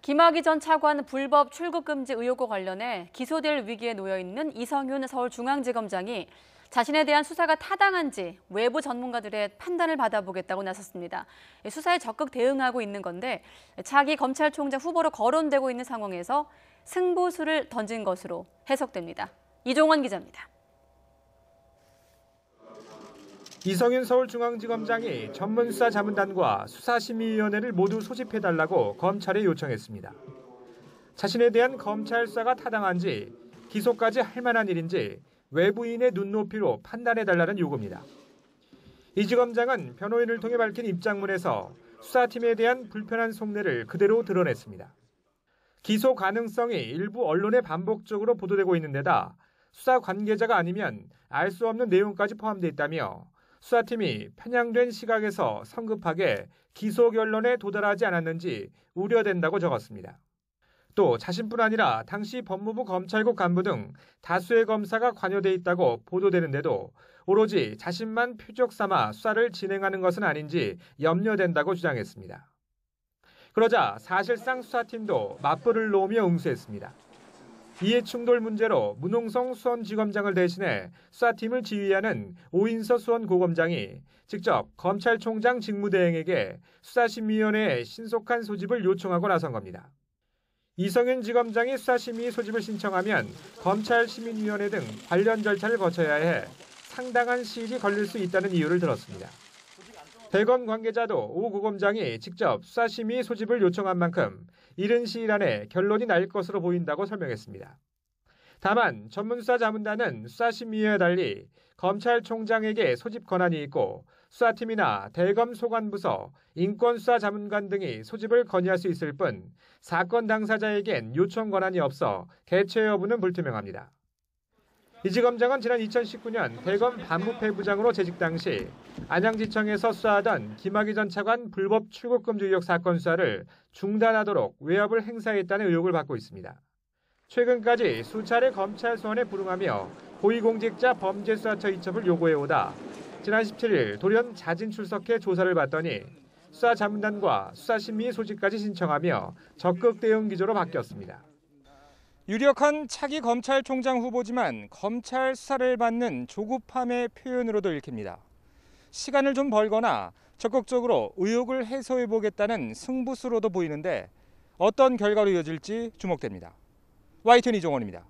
김학의 전 차관 불법 출국 금지 의혹과 관련해 기소될 위기에 놓여 있는 이성윤 서울중앙지검장이 자신에 대한 수사가 타당한지 외부 전문가들의 판단을 받아보겠다고 나섰습니다. 수사에 적극 대응하고 있는 건데 차기 검찰총장 후보로 거론되고 있는 상황에서 승부수를 던진 것으로 해석됩니다. 이종원 기자입니다. 이성윤 서울중앙지검장이 전문수사자문단과 수사심의위원회를 모두 소집해달라고 검찰에 요청했습니다. 자신에 대한 검찰 수사가 타당한지 기소까지 할 만한 일인지 외부인의 눈높이로 판단해달라는 요구입니다. 이 지검장은 변호인을 통해 밝힌 입장문에서 수사팀에 대한 불편한 속내를 그대로 드러냈습니다. 기소 가능성이 일부 언론에 반복적으로 보도되고 있는 데다 수사 관계자가 아니면 알 수 없는 내용까지 포함돼 있다며 수사팀이 편향된 시각에서 성급하게 기소 결론에 도달하지 않았는지 우려된다고 적었습니다. 또 자신뿐 아니라 당시 법무부 검찰국 간부 등 다수의 검사가 관여돼 있다고 보도되는데도 오로지 자신만 표적 삼아 수사를 진행하는 것은 아닌지 염려된다고 주장했습니다. 그러자 사실상 수사팀도 맞불을 놓으며 응수했습니다. 이해충돌 문제로 문홍성 수원지검장을 대신해 수사팀을 지휘하는 오인서 수원고검장이 직접 검찰총장 직무대행에게 수사심의위원회에 신속한 소집을 요청하고 나선 겁니다. 이성윤 지검장이 수사심의 소집을 신청하면 검찰시민위원회 등 관련 절차를 거쳐야 해 상당한 시일이 걸릴 수 있다는 이유를 들었습니다. 대검 관계자도 오 고검장이 직접 수사심의 소집을 요청한 만큼 이른 시일 안에 결론이 날 것으로 보인다고 설명했습니다. 다만 전문수사자문단은 수사심의위와 달리 검찰총장에게 소집 권한이 있고 수사팀이나 대검 소관부서, 인권수사자문관 등이 소집을 건의할 수 있을 뿐 사건 당사자에겐 요청 권한이 없어 개최 여부는 불투명합니다. 이 지검장은 지난 2019년 대검 반부패부장으로 재직 당시 안양지청에서 수사하던 김학의 전 차관 불법 출국금지 의혹 사건 수사를 중단하도록 외압을 행사했다는 의혹을 받고 있습니다. 최근까지 수차례 검찰 소환에 불응하며 고위공직자 범죄수사처 이첩을 요구해오다 지난 17일 돌연 자진 출석해 조사를 받더니 수사자문단과 수사심의 소집까지 신청하며 적극 대응 기조로 바뀌었습니다. 유력한 차기 검찰총장 후보지만 검찰 수사를 받는 조급함의 표현으로도 읽힙니다. 시간을 좀 벌거나 적극적으로 의혹을 해소해보겠다는 승부수로도 보이는데 어떤 결과로 이어질지 주목됩니다. YTN 이종원입니다.